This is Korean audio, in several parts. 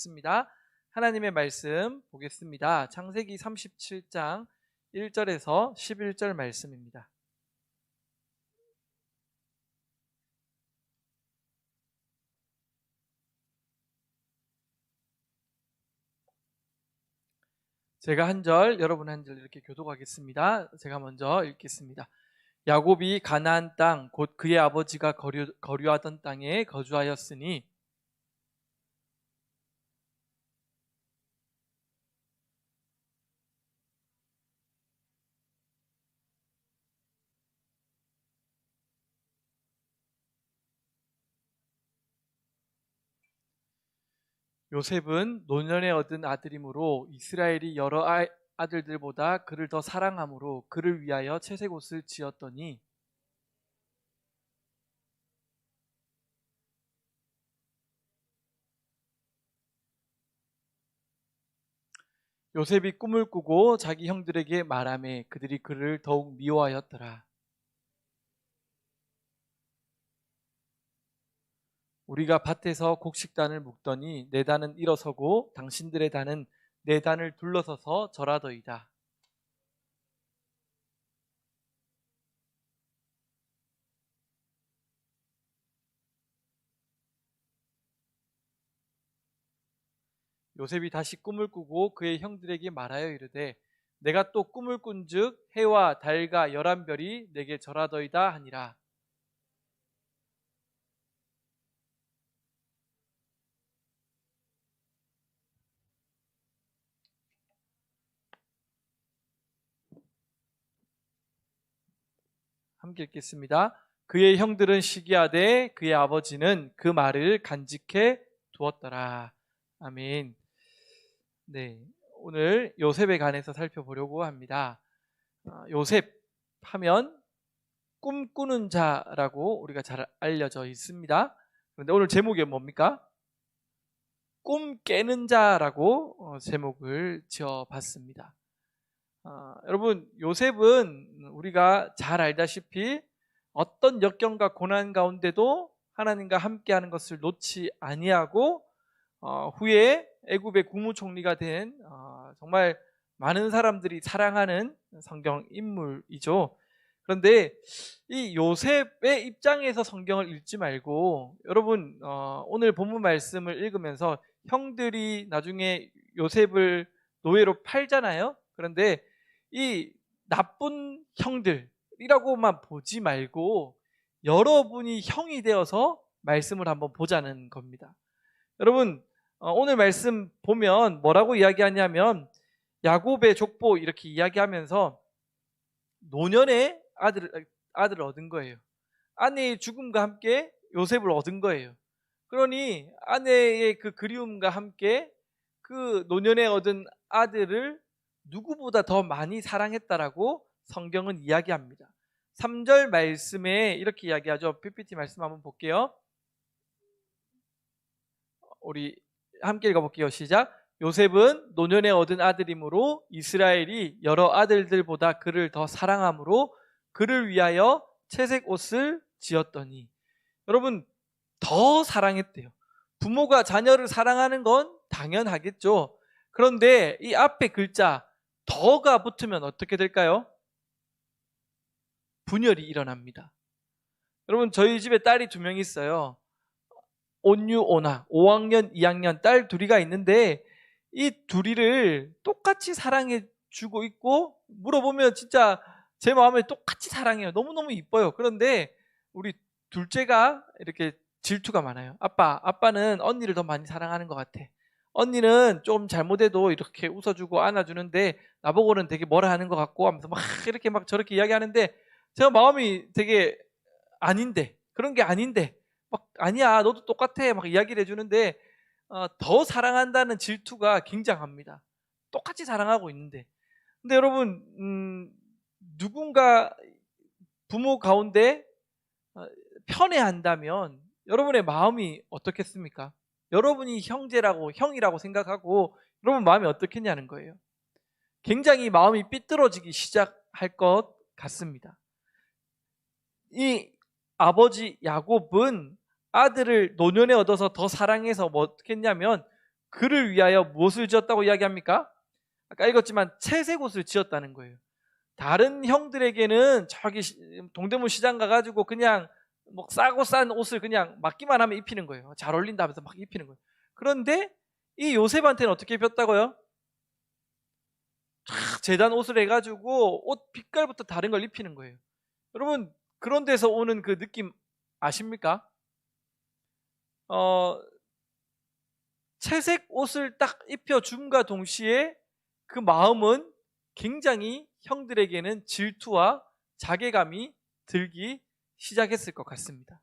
있습니다. 하나님의 말씀 보겠습니다. 창세기 37장 1절에서 11절 말씀입니다. 제가 한 절, 여러분 한 절 이렇게 교독하겠습니다. 제가 먼저 읽겠습니다. 야곱이 가나안 땅, 곧 그의 아버지가 거류하던 땅에 거주하였으니 요셉은 노년에 얻은 아들이므로 이스라엘이 여러 아들들보다 그를 더 사랑함으로 그를 위하여 채색옷을 지었더니 요셉이 꿈을 꾸고 자기 형들에게 말하매 그들이 그를 더욱 미워하였더라. 우리가 밭에서 곡식단을 묶더니 내 단은 일어서고 당신들의 단은 내 단을 둘러서서 절하더이다. 요셉이 다시 꿈을 꾸고 그의 형들에게 말하여 이르되 내가 또 꿈을 꾼즉 해와 달과 11별이 내게 절하더이다 하니라. 함께 읽겠습니다. 그의 형들은 시기하되 그의 아버지는 그 말을 간직해 두었더라. 아멘. 네, 오늘 요셉에 관해서 살펴보려고 합니다. 요셉 하면 꿈꾸는 자라고 우리가 잘 알려져 있습니다. 그런데 오늘 제목이 뭡니까? 꿈 깨는 자라고 제목을 지어봤습니다. 여러분, 요셉은 우리가 잘 알다시피 어떤 역경과 고난 가운데도 하나님과 함께하는 것을 놓지 아니하고 후에 애굽의 국무총리가 된 정말 많은 사람들이 사랑하는 성경 인물이죠. 그런데 이 요셉의 입장에서 성경을 읽지 말고 여러분 오늘 본문 말씀을 읽으면서 형들이 나중에 요셉을 노예로 팔잖아요. 그런데 이 나쁜 형들이라고만 보지 말고 여러분이 형이 되어서 말씀을 한번 보자는 겁니다. 여러분 오늘 말씀 보면 뭐라고 이야기하냐면 야곱의 족보 이렇게 이야기하면서 노년에 아들을 얻은 거예요. 아내의 죽음과 함께 요셉을 얻은 거예요. 그러니 아내의 그 그리움과 함께 그 노년에 얻은 아들을 누구보다 더 많이 사랑했다라고 성경은 이야기합니다. 3절 말씀에 이렇게 이야기하죠. PPT 말씀 한번 볼게요. 우리 함께 읽어볼게요. 시작. 요셉은 노년에 얻은 아들이므로 이스라엘이 여러 아들들보다 그를 더 사랑함으로 그를 위하여 채색 옷을 지었더니 여러분 더 사랑했대요. 부모가 자녀를 사랑하는 건 당연하겠죠. 그런데 이 앞에 글자 더가 붙으면 어떻게 될까요? 분열이 일어납니다. 여러분 저희 집에 딸이 2명 있어요. 온유오나 5학년 2학년 딸 둘이가 있는데 이 둘이를 똑같이 사랑해 주고 있고 물어보면 진짜 제 마음에 똑같이 사랑해요. 너무너무 이뻐요. 그런데 우리 둘째가 이렇게 질투가 많아요. 아빠는 언니를 더 많이 사랑하는 것 같아. 언니는 좀 잘못해도 이렇게 웃어주고 안아주는데 나보고는 되게 뭐라 하는 것 같고 하면서 막 이렇게 막 저렇게 이야기하는데 제가 마음이 되게 아닌데 그런 게 아닌데 막 아니야 너도 똑같아 막 이야기를 해주는데 더 사랑한다는 질투가 굉장합니다. 똑같이 사랑하고 있는데 근데 여러분 누군가 부모 가운데 편애한다면 여러분의 마음이 어떻겠습니까? 여러분이 형이라고 생각하고 여러분 마음이 어떻겠냐는 거예요. 굉장히 마음이 삐뚤어지기 시작할 것 같습니다. 이 아버지 야곱은 아들을 노년에 얻어서 더 사랑해서 뭐 어떻게 했냐면 그를 위하여 무엇을 지었다고 이야기합니까? 아까 읽었지만 채색 옷을 지었다는 거예요. 다른 형들에게는 저기 동대문 시장 가가지고 그냥 뭐 싸고 싼 옷을 그냥 맡기만 하면 입히는 거예요. 잘 어울린다 하면서 막 입히는 거예요. 그런데 이 요셉한테는 어떻게 입혔다고요? 재단 옷을 해가지고 옷 빛깔부터 다른 걸 입히는 거예요. 여러분, 그런 데서 오는 그 느낌 아십니까? 채색 옷을 딱 입혀줌과 동시에 그 마음은 굉장히 형들에게는 질투와 자괴감이 들기 시작했을 것 같습니다.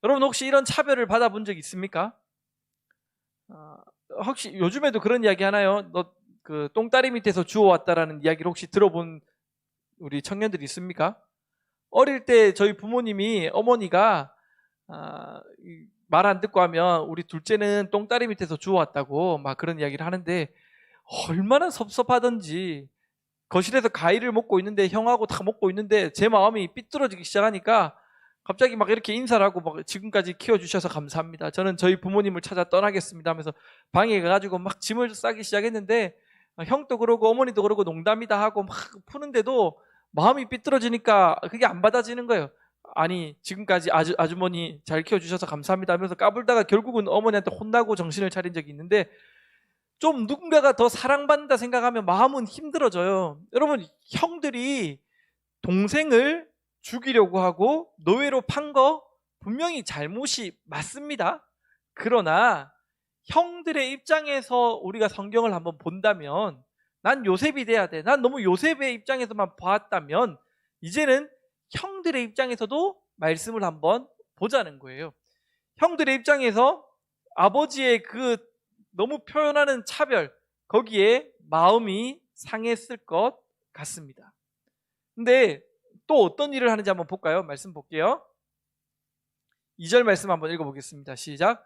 여러분, 혹시 이런 차별을 받아본 적 있습니까? 혹시 요즘에도 그런 이야기 하나요? 너 그 똥다리 밑에서 주워왔다라는 이야기를 혹시 들어본 우리 청년들이 있습니까? 어릴 때 저희 부모님이, 어머니가 말 안 듣고 하면 우리 둘째는 똥다리 밑에서 주워왔다고 막 그런 이야기를 하는데, 얼마나 섭섭하던지. 거실에서 과일을 먹고 있는데, 형하고 다 먹고 있는데 제 마음이 삐뚤어지기 시작하니까 갑자기 막 이렇게 인사를 하고, 막 지금까지 키워주셔서 감사합니다, 저는 저희 부모님을 찾아 떠나겠습니다 하면서 방에 가가지고 막 짐을 싸기 시작했는데, 형도 그러고 어머니도 그러고 농담이다 하고 막 푸는데도 마음이 삐뚤어지니까 그게 안 받아지는 거예요. 아니, 지금까지 아주머니 잘 키워주셔서 감사합니다 하면서 까불다가 결국은 어머니한테 혼나고 정신을 차린 적이 있는데, 좀 누군가가 더 사랑받는다 생각하면 마음은 힘들어져요. 여러분, 형들이 동생을 죽이려고 하고 노예로 판 거 분명히 잘못이 맞습니다. 그러나 형들의 입장에서 우리가 성경을 한번 본다면, 난 요셉이 돼야 돼, 난 너무 요셉의 입장에서만 봤다면, 이제는 형들의 입장에서도 말씀을 한번 보자는 거예요. 형들의 입장에서 아버지의 그 너무 표현하는 차별, 거기에 마음이 상했을 것 같습니다. 근데 또 어떤 일을 하는지 한번 볼까요? 말씀 볼게요. 2절 말씀 한번 읽어보겠습니다. 시작.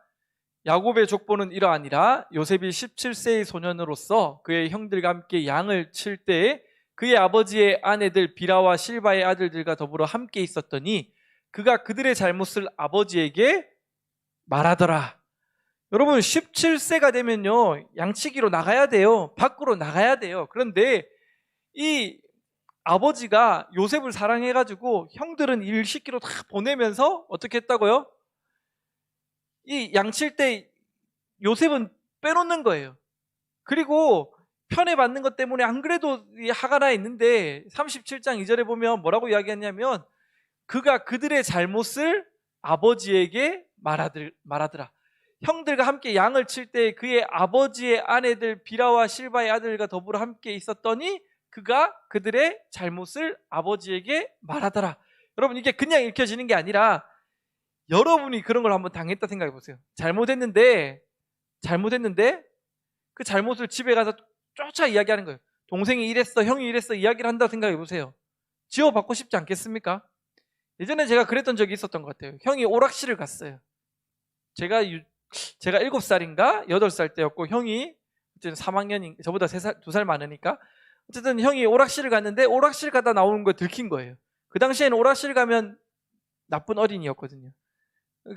야곱의 족보는 이러하니라. 요셉이 17세의 소년으로서 그의 형들과 함께 양을 칠 때에 그의 아버지의 아내들 비라와 실바의 아들들과 더불어 함께 있었더니 그가 그들의 잘못을 아버지에게 말하더라. 여러분, 17세가 되면요, 양치기로 나가야 돼요. 밖으로 나가야 돼요. 그런데 이 아버지가 요셉을 사랑해가지고 형들은 일 시키러 다 보내면서 어떻게 했다고요? 이 양칠 때 요셉은 빼놓는 거예요. 그리고 편애받는 것 때문에 안 그래도 화가 나 있는데 37장 2절에 보면 뭐라고 이야기했냐면, 그가 그들의 잘못을 아버지에게 말하더라. 형들과 함께 양을 칠 때 그의 아버지의 아내들 비라와 실바의 아들과 더불어 함께 있었더니 그가 그들의 잘못을 아버지에게 말하더라. 여러분, 이게 그냥 읽혀지는 게 아니라 여러분이 그런 걸 한번 당했다 생각해 보세요. 잘못했는데 그 잘못을 집에 가서 쫓아 이야기하는 거예요. 동생이 이랬어, 형이 이랬어 이야기를 한다고 생각해 보세요. 지워받고 싶지 않겠습니까? 예전에 제가 그랬던 적이 있었던 것 같아요. 형이 오락실을 갔어요. 제가 7살인가 8살 때였고, 형이 3학년인, 저보다 2살 많으니까, 어쨌든 형이 오락실을 갔는데 오락실 가다 나오는 거 들킨 거예요. 그 당시에는 오락실 가면 나쁜 어린이였거든요.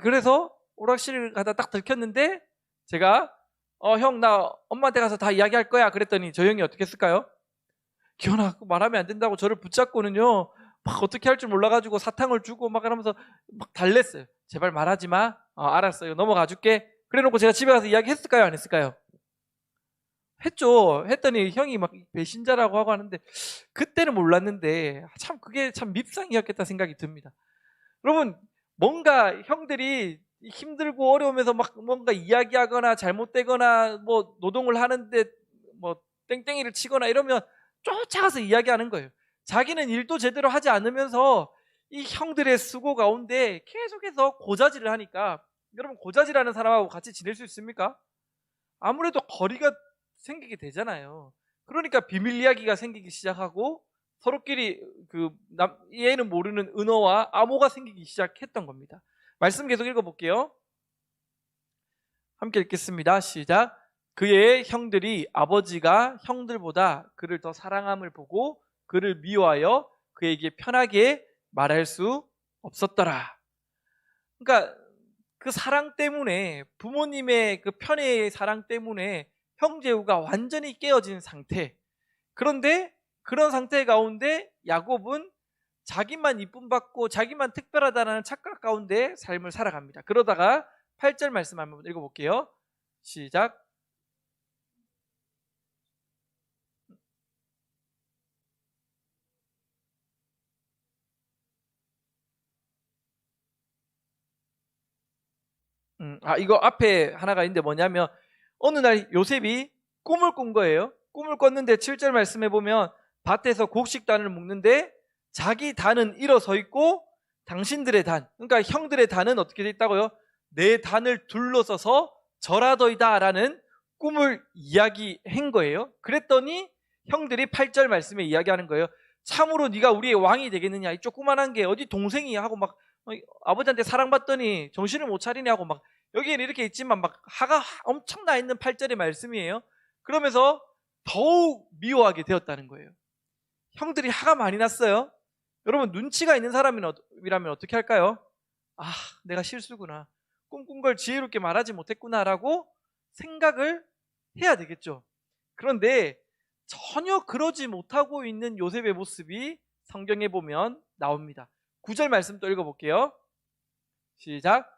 그래서 오락실 가다 딱 들켰는데 제가 형, 나 엄마한테 가서 다 이야기할 거야 그랬더니 저 형이 어떻게 했을까요? 기현아, 말하면 안 된다고 저를 붙잡고는요, 막 어떻게 할 줄 몰라가지고 사탕을 주고 막 이러면서 막 달랬어요. 제발 말하지 마. 알았어요, 넘어가 줄게. 그래놓고 제가 집에 가서 이야기했을까요, 안 했을까요? 했죠. 했더니 형이 막 배신자라고 하고 하는데, 그때는 몰랐는데 참 그게 참 밉상이었겠다 생각이 듭니다. 여러분, 뭔가 형들이 힘들고 어려우면서 막 뭔가 이야기하거나 잘못되거나 뭐 노동을 하는데 뭐 땡땡이를 치거나 이러면 쫓아가서 이야기하는 거예요. 자기는 일도 제대로 하지 않으면서 이 형들의 수고 가운데 계속해서 고자질을 하니까, 여러분, 고자질하는 사람하고 같이 지낼 수 있습니까? 아무래도 거리가 생기게 되잖아요. 그러니까 비밀 이야기가 생기기 시작하고 서로끼리 얘는 모르는 은어와 암호가 생기기 시작했던 겁니다. 말씀 계속 읽어볼게요. 함께 읽겠습니다. 시작. 그의 형들이 아버지가 형들보다 그를 더 사랑함을 보고 그를 미워하여 그에게 편하게 말할 수 없었더라. 그러니까 그 사랑 때문에, 부모님의 그 편애의 사랑 때문에 형제우가 완전히 깨어진 상태. 그런데 그런 상태 가운데 야곱은 자기만 이쁨 받고 자기만 특별하다는 착각 가운데 삶을 살아갑니다. 그러다가 8절 말씀 한번 읽어볼게요. 시작. 이거 앞에 하나가 있는데 뭐냐면, 어느 날 요셉이 꿈을 꾼 거예요. 꿈을 꿨는데 7절 말씀해 보면, 밭에서 곡식단을 묶는데 자기 단은 일어서 있고 당신들의 단, 그러니까 형들의 단은 어떻게 돼 있다고요? 내 단을 둘러서서 절하더이다 라는 꿈을 이야기한 거예요. 그랬더니 형들이 8절 말씀에 이야기하는 거예요. 참으로 네가 우리의 왕이 되겠느냐, 이 조그만한 게 어디 동생이 하고 막 아버지한테 사랑받더니 정신을 못 차리냐고 막, 여기에는 이렇게 있지만 막 화가 엄청 나 있는 8절의 말씀이에요. 그러면서 더욱 미워하게 되었다는 거예요. 형들이 화가 많이 났어요. 여러분, 눈치가 있는 사람이라면 어떻게 할까요? 아, 내가 실수구나, 꿈꾼 걸 지혜롭게 말하지 못했구나 라고 생각을 해야 되겠죠. 그런데 전혀 그러지 못하고 있는 요셉의 모습이 성경에 보면 나옵니다. 9절 말씀 또 읽어볼게요. 시작.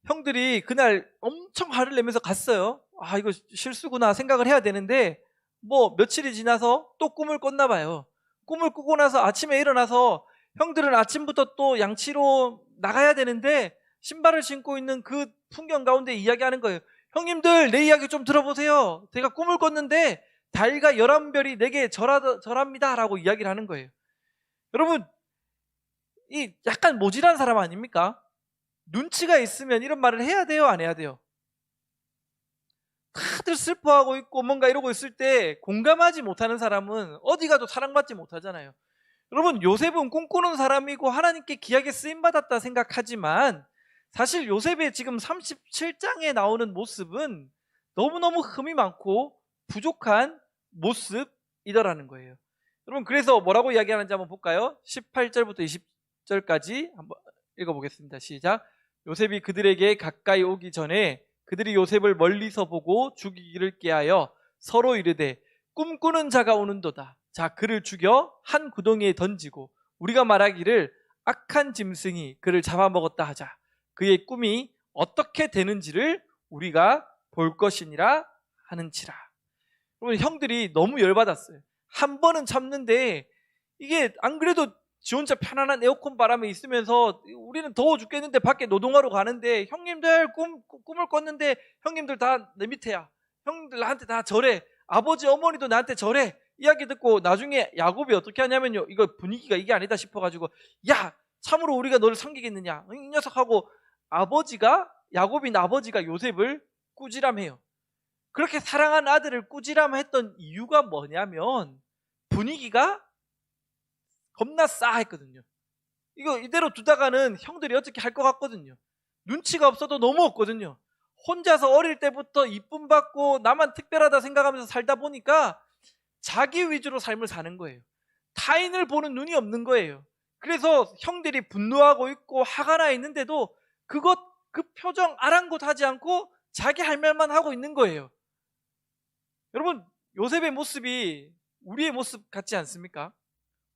형들이 그날 엄청 화를 내면서 갔어요. 아, 이거 실수구나 생각을 해야 되는데, 뭐 며칠이 지나서 또 꿈을 꿨나 봐요. 꿈을 꾸고 나서 아침에 일어나서 형들은 아침부터 또 양치로 나가야 되는데 신발을 신고 있는 그 풍경 가운데 이야기하는 거예요. 형님들, 내 이야기 좀 들어보세요. 제가 꿈을 꿨는데 달과 11별이 내게 절합니다 라고 이야기를 하는 거예요. 여러분, 이 약간 모질한 사람 아닙니까? 눈치가 있으면 이런 말을 해야 돼요, 안 해야 돼요? 다들 슬퍼하고 있고 뭔가 이러고 있을 때 공감하지 못하는 사람은 어디 가도 사랑받지 못하잖아요. 여러분, 요셉은 꿈꾸는 사람이고 하나님께 귀하게 쓰임받았다 생각하지만, 사실 요셉의 지금 37장에 나오는 모습은 너무너무 흠이 많고 부족한 모습이더라는 거예요. 여러분, 그래서 뭐라고 이야기하는지 한번 볼까요? 18절부터 20절까지 한번 읽어보겠습니다. 시작. 요셉이 그들에게 가까이 오기 전에 그들이 요셉을 멀리서 보고 죽이기를 꾀하여 서로 이르되, 꿈꾸는 자가 오는도다. 자, 그를 죽여 한 구덩이에 던지고 우리가 말하기를 악한 짐승이 그를 잡아먹었다 하자. 그의 꿈이 어떻게 되는지를 우리가 볼 것이니라 하는지라. 여러분, 형들이 너무 열받았어요. 한 번은 참는데 이게 안 그래도 지 혼자 편안한 에어컨 바람에 있으면서 우리는 더워 죽겠는데 밖에 노동하러 가는데, 형님들 꿈을 꿨는데 형님들 다 내 밑에야, 형님들 나한테 다 절해, 아버지 어머니도 나한테 절해, 이야기 듣고 나중에 야곱이 어떻게 하냐면요, 이거 분위기가 이게 아니다 싶어가지고, 야, 참으로 우리가 너를 섬기겠느냐, 이 녀석하고 야곱인 아버지가 요셉을 꾸지람해요. 그렇게 사랑한 아들을 꾸지람했던 이유가 뭐냐면 분위기가 겁나 싸했거든요. 이거 이대로 두다가는 형들이 어떻게 할 것 같거든요. 눈치가 없어도 너무 없거든요. 혼자서 어릴 때부터 이쁨 받고 나만 특별하다 생각하면서 살다 보니까 자기 위주로 삶을 사는 거예요. 타인을 보는 눈이 없는 거예요. 그래서 형들이 분노하고 있고 화가 나 있는데도 그 표정 아랑곳하지 않고 자기 할 말만 하고 있는 거예요. 여러분, 요셉의 모습이 우리의 모습 같지 않습니까?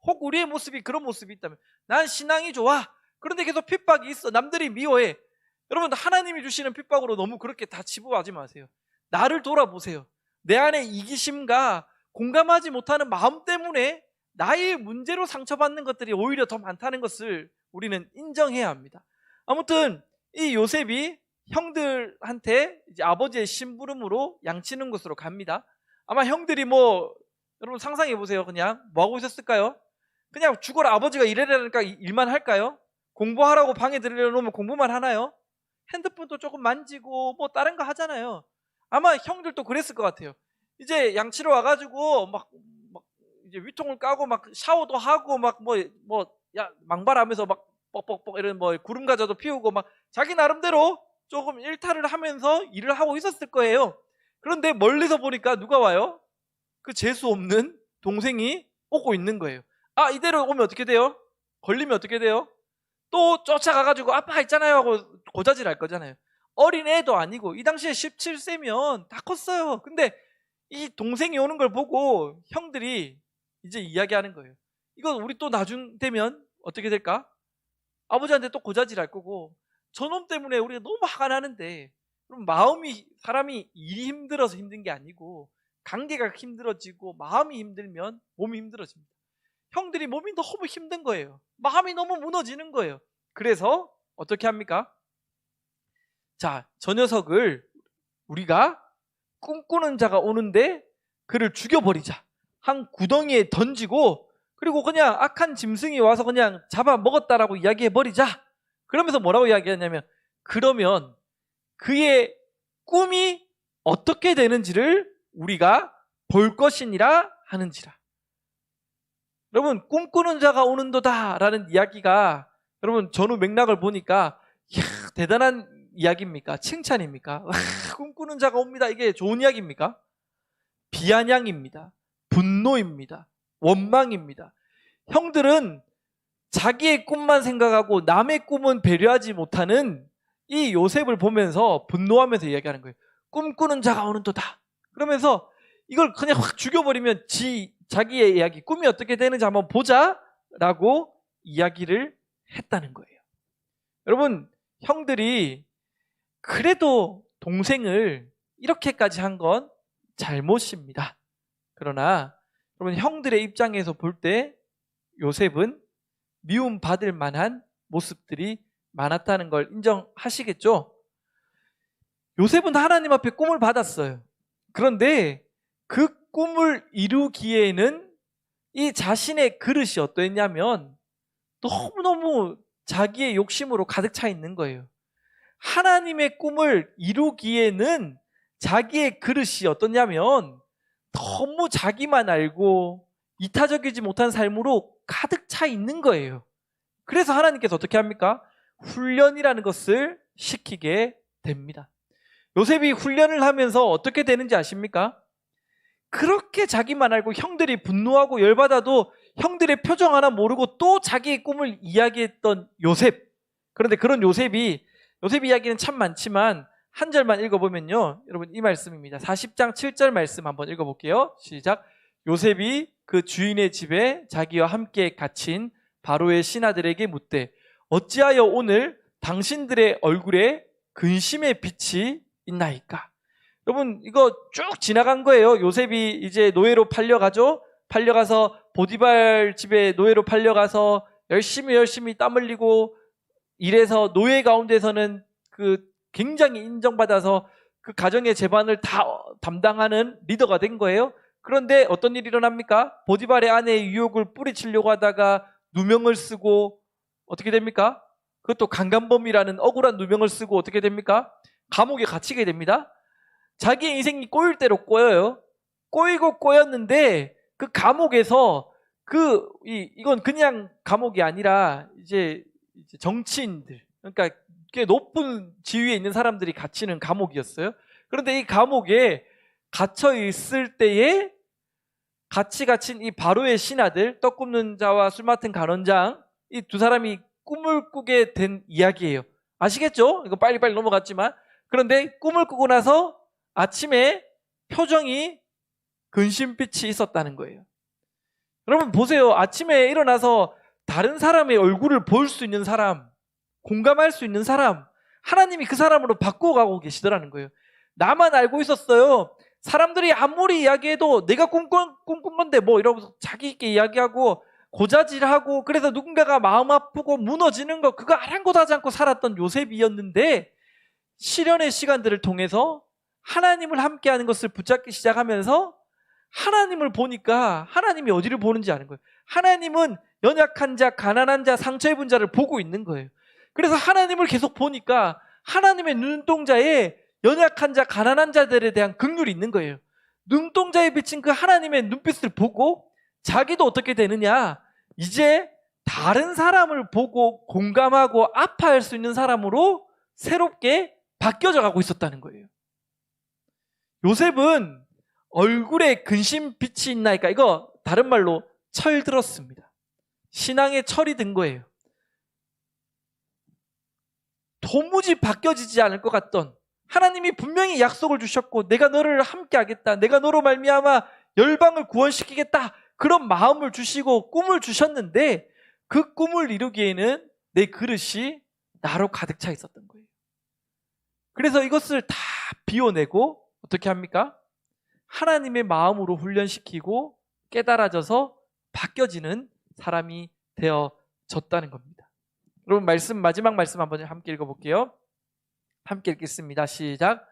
혹 우리의 모습이 그런 모습이 있다면, 난 신앙이 좋아, 그런데 계속 핍박이 있어, 남들이 미워해. 여러분, 하나님이 주시는 핍박으로 너무 그렇게 다 치부하지 마세요. 나를 돌아보세요. 내 안에 이기심과 공감하지 못하는 마음 때문에 나의 문제로 상처받는 것들이 오히려 더 많다는 것을 우리는 인정해야 합니다. 아무튼 이 요셉이 형들한테 이제 아버지의 심부름으로 양치는 곳으로 갑니다. 아마 형들이 여러분 상상해 보세요. 그냥 뭐 하고 있었을까요? 그냥 죽어라, 아버지가 이래라니까 일만 할까요? 공부하라고 방에 들여놓으면 공부만 하나요? 핸드폰도 조금 만지고 다른 거 하잖아요. 아마 형들도 그랬을 것 같아요. 이제 양치러 와가지고 막 이제 위통을 까고 막 샤워도 하고 망발하면서 막 뻑뻑뻑 이런 구름 과자도 피우고 막 자기 나름대로 조금 일탈을 하면서 일을 하고 있었을 거예요. 그런데 멀리서 보니까 누가 와요? 그 재수 없는 동생이 오고 있는 거예요. 이대로 오면 어떻게 돼요? 걸리면 어떻게 돼요? 또 쫓아가가지고 아빠 있잖아요 하고 고자질 할 거잖아요. 어린애도 아니고 이 당시에 17세면 다 컸어요. 근데 이 동생이 오는 걸 보고 형들이 이제 이야기하는 거예요. 이거 우리 또 나중 되면 어떻게 될까? 아버지한테 또 고자질 할 거고 저놈 때문에 우리가 너무 화가 나는데 그럼 사람이 일이 힘들어서 힘든 게 아니고 관계가 힘들어지고 마음이 힘들면 몸이 힘들어집니다. 형들이 몸이 너무 힘든 거예요. 마음이 너무 무너지는 거예요. 그래서 어떻게 합니까? 자, 저 녀석을 우리가 꿈꾸는 자가 오는데 그를 죽여버리자. 한 구덩이에 던지고 그리고 그냥 악한 짐승이 와서 그냥 잡아먹었다라고 이야기해버리자. 그러면서 뭐라고 이야기하냐면 그러면 그의 꿈이 어떻게 되는지를 우리가 볼 것이니라 하는지라. 여러분, 꿈꾸는 자가 오는도다 라는 이야기가 여러분 전후 맥락을 보니까 대단한 이야기입니까? 칭찬입니까? 꿈꾸는 자가 옵니다. 이게 좋은 이야기입니까? 비아냥입니다. 분노입니다. 원망입니다. 형들은 자기의 꿈만 생각하고 남의 꿈은 배려하지 못하는 이 요셉을 보면서 분노하면서 이야기하는 거예요. 꿈꾸는 자가 오는도다. 그러면서 이걸 그냥 확 죽여버리면 자기의 이야기, 꿈이 어떻게 되는지 한번 보자 라고 이야기를 했다는 거예요. 여러분, 형들이 그래도 동생을 이렇게까지 한 건 잘못입니다. 그러나 여러분, 형들의 입장에서 볼 때 요셉은 미움받을 만한 모습들이 많았다는 걸 인정하시겠죠? 요셉은 하나님 앞에 꿈을 받았어요. 그런데 그 꿈을 이루기에는 이 자신의 그릇이 어떠했냐면 너무너무 자기의 욕심으로 가득 차 있는 거예요. 하나님의 꿈을 이루기에는 자기의 그릇이 어떠냐면 너무 자기만 알고 이타적이지 못한 삶으로 가득 차 있는 거예요. 그래서 하나님께서 어떻게 합니까? 훈련이라는 것을 시키게 됩니다. 요셉이 훈련을 하면서 어떻게 되는지 아십니까? 그렇게 자기만 알고 형들이 분노하고 열받아도 형들의 표정 하나 모르고 또 자기의 꿈을 이야기했던 요셉. 그런데 그런 요셉 이야기는 참 많지만 한 절만 읽어보면요, 여러분 이 말씀입니다. 40장 7절 말씀 한번 읽어볼게요. 시작. 요셉이 그 주인의 집에 자기와 함께 갇힌 바로의 신하들에게 묻되 어찌하여 오늘 당신들의 얼굴에 근심의 빛이 있나이까? 여러분, 이거 쭉 지나간 거예요. 요셉이 이제 노예로 팔려가서 보디발 집에 노예로 팔려가서 열심히 땀 흘리고 일해서 노예 가운데서는 그 굉장히 인정받아서 그 가정의 재반을 다 담당하는 리더가 된 거예요. 그런데 어떤 일이 일어납니까? 보디발의 아내의 유혹을 뿌리치려고 하다가 누명을 쓰고 어떻게 됩니까? 그것도 강간범이라는 억울한 누명을 쓰고 어떻게 됩니까? 감옥에 갇히게 됩니다. 자기의 인생이 꼬일 대로 꼬여요. 꼬이고 꼬였는데 그 감옥에서 이건 그냥 감옥이 아니라 이제 정치인들, 그러니까 꽤 높은 지위에 있는 사람들이 갇히는 감옥이었어요. 그런데 이 감옥에 갇혀 있을 때에 같이 갇힌 이 바로의 신하들, 떡 굽는 자와 술 맡은 간원장, 이 두 사람이 꿈을 꾸게 된 이야기예요. 아시겠죠? 이거 빨리빨리 넘어갔지만. 그런데 꿈을 꾸고 나서 아침에 표정이 근심빛이 있었다는 거예요. 여러분 보세요. 아침에 일어나서 다른 사람의 얼굴을 볼 수 있는 사람, 공감할 수 있는 사람, 하나님이 그 사람으로 바꿔가고 계시더라는 거예요. 나만 알고 있었어요. 사람들이 아무리 이야기해도 내가 꿈꾼 건데 뭐 이러면서 자기 있게 이야기하고 고자질하고 그래서 누군가가 마음 아프고 무너지는 거 그거 아랑곳 하지 않고 살았던 요셉이었는데 시련의 시간들을 통해서 하나님을 함께하는 것을 붙잡기 시작하면서 하나님을 보니까 하나님이 어디를 보는지 아는 거예요. 하나님은 연약한 자, 가난한 자, 상처 입은 자를 보고 있는 거예요. 그래서 하나님을 계속 보니까 하나님의 눈동자에 연약한 자, 가난한 자들에 대한 긍휼이 있는 거예요. 눈동자에 비친 그 하나님의 눈빛을 보고 자기도 어떻게 되느냐? 이제 다른 사람을 보고 공감하고 아파할 수 있는 사람으로 새롭게 바뀌어져 가고 있었다는 거예요. 요셉은 얼굴에 근심 빛이 있나이까, 이거 다른 말로 철들었습니다. 신앙에 철이 든 거예요. 도무지 바뀌어지지 않을 것 같던, 하나님이 분명히 약속을 주셨고 내가 너를 함께 하겠다, 내가 너로 말미암아 열방을 구원시키겠다, 그런 마음을 주시고 꿈을 주셨는데 그 꿈을 이루기에는 내 그릇이 나로 가득 차 있었던 거예요. 그래서 이것을 다 비워내고 어떻게 합니까? 하나님의 마음으로 훈련시키고 깨달아져서 바뀌어지는 사람이 되어졌다는 겁니다. 여러분, 마지막 말씀 한번 함께 읽어볼게요. 함께 읽겠습니다. 시작.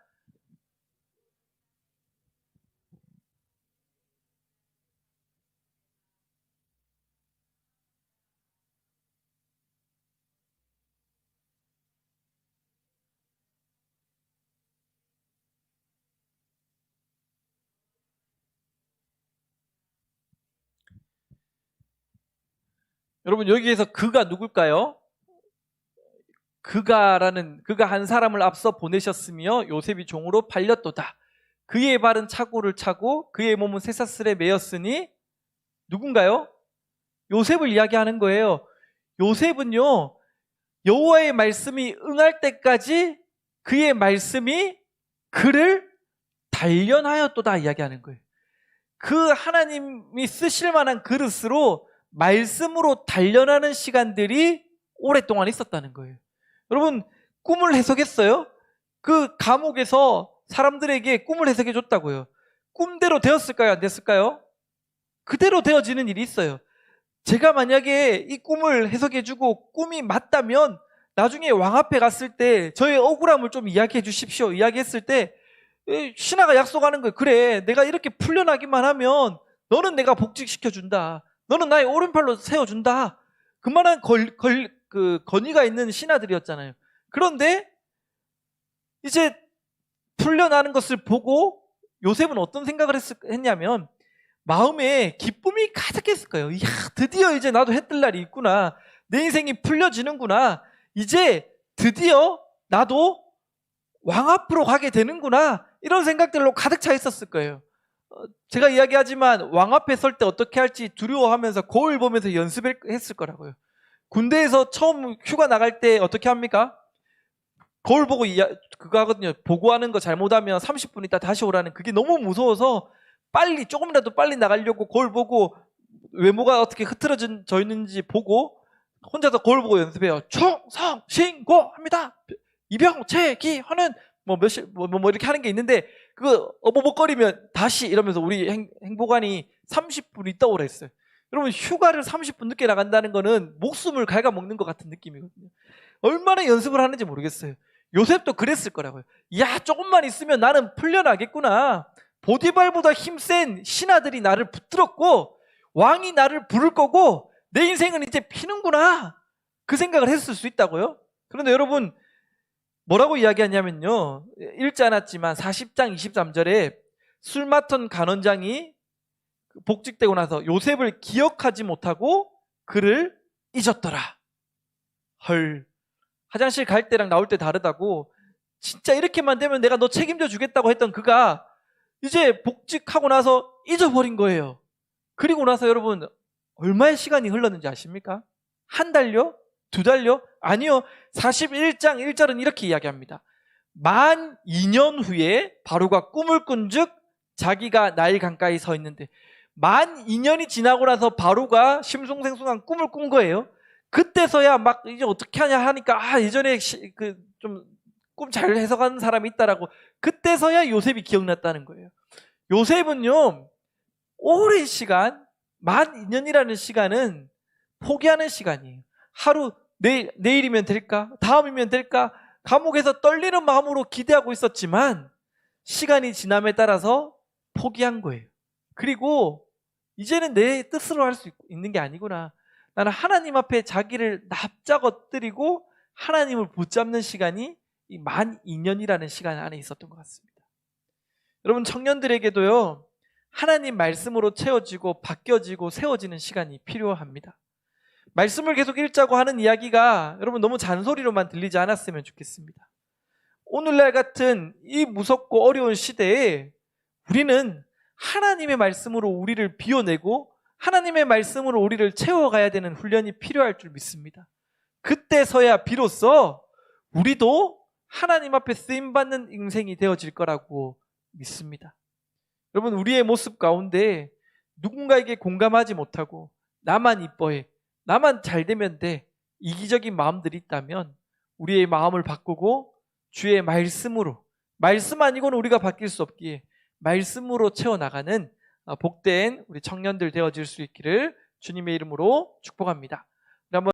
여러분, 여기에서 그가 누굴까요? 그가 한 사람을 앞서 보내셨으며 요셉이 종으로 팔렸도다. 그의 발은 차고를 차고 그의 몸은 쇠사슬에 매였으니 누군가요? 요셉을 이야기하는 거예요. 요셉은요, 여호와의 말씀이 응할 때까지 그의 말씀이 그를 단련하였도다 이야기하는 거예요. 그 하나님이 쓰실 만한 그릇으로 말씀으로 단련하는 시간들이 오랫동안 있었다는 거예요. 여러분, 꿈을 해석했어요? 그 감옥에서 사람들에게 꿈을 해석해 줬다고요. 꿈대로 되었을까요? 안 됐을까요? 그대로 되어지는 일이 있어요. 제가 만약에 이 꿈을 해석해 주고 꿈이 맞다면 나중에 왕 앞에 갔을 때 저의 억울함을 좀 이야기해 주십시오. 이야기했을 때 신하가 약속하는 거예요. 그래, 내가 이렇게 풀려나기만 하면 너는 내가 복직시켜 준다. 너는 나의 오른팔로 세워준다. 그만한 건의가 있는 신하들이었잖아요. 그런데 이제 풀려나는 것을 보고 요셉은 어떤 생각을 했냐면 마음에 기쁨이 가득했을 거예요. 이야, 드디어 이제 나도 해 뜰 날이 있구나. 내 인생이 풀려지는구나. 이제 드디어 나도 왕 앞으로 가게 되는구나. 이런 생각들로 가득 차 있었을 거예요. 제가 이야기하지만 왕 앞에 설 때 어떻게 할지 두려워하면서 거울 보면서 연습했을 거라고요. 군대에서 처음 휴가 나갈 때 어떻게 합니까? 거울 보고 그거 하거든요. 보고하는 거 잘못하면 30분 있다 다시 오라는, 그게 너무 무서워서 조금이라도 빨리 나가려고 거울 보고 외모가 어떻게 흐트러져 있는지 보고 혼자서 거울 보고 연습해요. 충성 신고합니다. 이병채기하는 뭐 이렇게 하는 게 있는데 그거 어버벅거리면 다시 이러면서 우리 행보관이 30분 있다 오라 했어요. 여러분, 휴가를 30분 늦게 나간다는 거는 목숨을 갉아먹는 것 같은 느낌이거든요. 얼마나 연습을 하는지 모르겠어요. 요셉도 그랬을 거라고요. 야, 조금만 있으면 나는 풀려나겠구나. 보디발보다 힘센 신하들이 나를 붙들었고 왕이 나를 부를 거고 내 인생은 이제 피는구나. 그 생각을 했을 수 있다고요. 그런데 여러분, 뭐라고 이야기하냐면요, 읽지 않았지만 40장 23절에 술 맡은 간원장이 복직되고 나서 요셉을 기억하지 못하고 그를 잊었더라. 헐, 화장실 갈 때랑 나올 때 다르다고. 진짜 이렇게만 되면 내가 너 책임져 주겠다고 했던 그가 이제 복직하고 나서 잊어버린 거예요. 그리고 나서 여러분, 얼마의 시간이 흘렀는지 아십니까? 한 달요? 두 달요? 아니요. 41장 1절은 이렇게 이야기합니다. 만 2년 후에 바로가 꿈을 꾼즉 자기가 나일 강가에 서 있는데, 만 2년이 지나고 나서 바로가 심송생숭한 꿈을 꾼 거예요. 그때서야 막 이제 어떻게 하냐 하니까 예전에 좀 꿈 잘 해석하는 사람이 있다라고, 그때서야 요셉이 기억났다는 거예요. 요셉은요, 오랜 시간, 만 2년이라는 시간은 포기하는 시간이에요. 하루, 내일이면 될까? 다음이면 될까? 감옥에서 떨리는 마음으로 기대하고 있었지만 시간이 지남에 따라서 포기한 거예요. 그리고 이제는 내 뜻으로 할 수 있는 게 아니구나. 나는 하나님 앞에 자기를 납작 엎드리고 하나님을 붙잡는 시간이 이 만 2년이라는 시간 안에 있었던 것 같습니다. 여러분, 청년들에게도요, 하나님 말씀으로 채워지고 바뀌어지고 세워지는 시간이 필요합니다. 말씀을 계속 읽자고 하는 이야기가 여러분 너무 잔소리로만 들리지 않았으면 좋겠습니다. 오늘날 같은 이 무섭고 어려운 시대에 우리는 하나님의 말씀으로 우리를 비워내고 하나님의 말씀으로 우리를 채워가야 되는 훈련이 필요할 줄 믿습니다. 그때서야 비로소 우리도 하나님 앞에 쓰임받는 인생이 되어질 거라고 믿습니다. 여러분, 우리의 모습 가운데 누군가에게 공감하지 못하고 나만 이뻐해, 나만 잘 되면 돼, 이기적인 마음들이 있다면 우리의 마음을 바꾸고 주의 말씀으로, 말씀 아니고는 우리가 바뀔 수 없기에 말씀으로 채워나가는 복된 우리 청년들 되어질 수 있기를 주님의 이름으로 축복합니다.